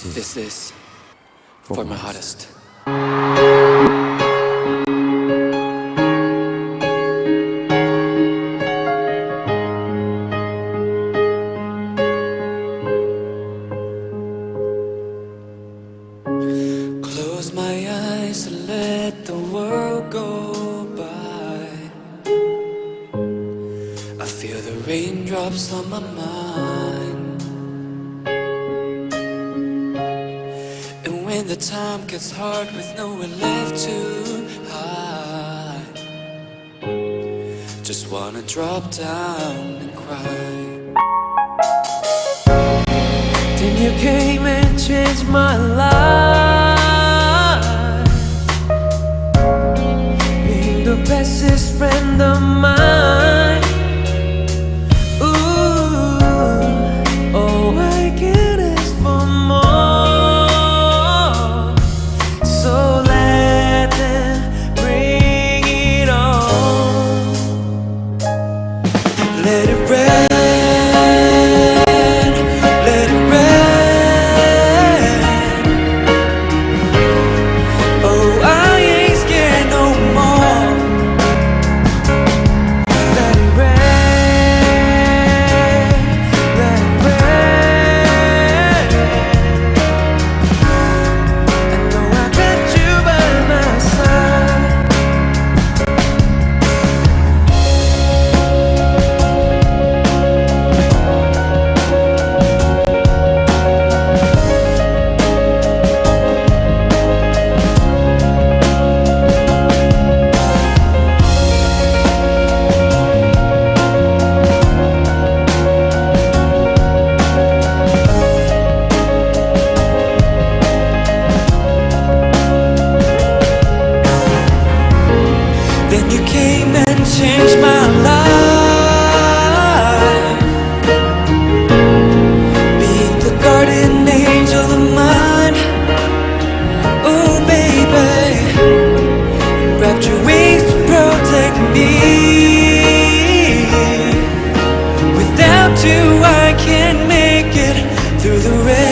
This is for my hottest. Close my eyes and let the world go by. I feel the raindrops on my mind. And when the time gets hard with nowhere left to hide, just wanna drop down and cry. Then you came and changed my life, being the bestest friend of mine. Ooh, oh, I can't ask for more. So let them bring it on. Let it rain. Then you came and changed my life, being the guardian angel of mine. Oh baby, wrapped your wings to protect me. Without you I can't make it through the rain.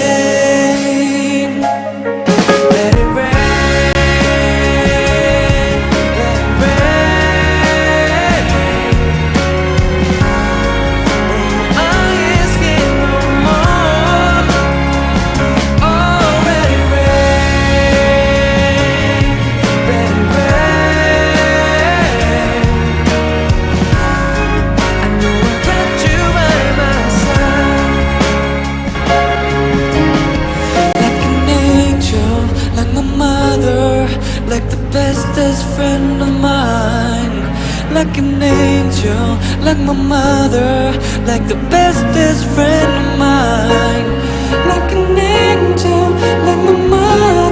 Like the bestest friend of mine, like an angel, like my mother, like the bestest friend of mine, like an angel, like my mother.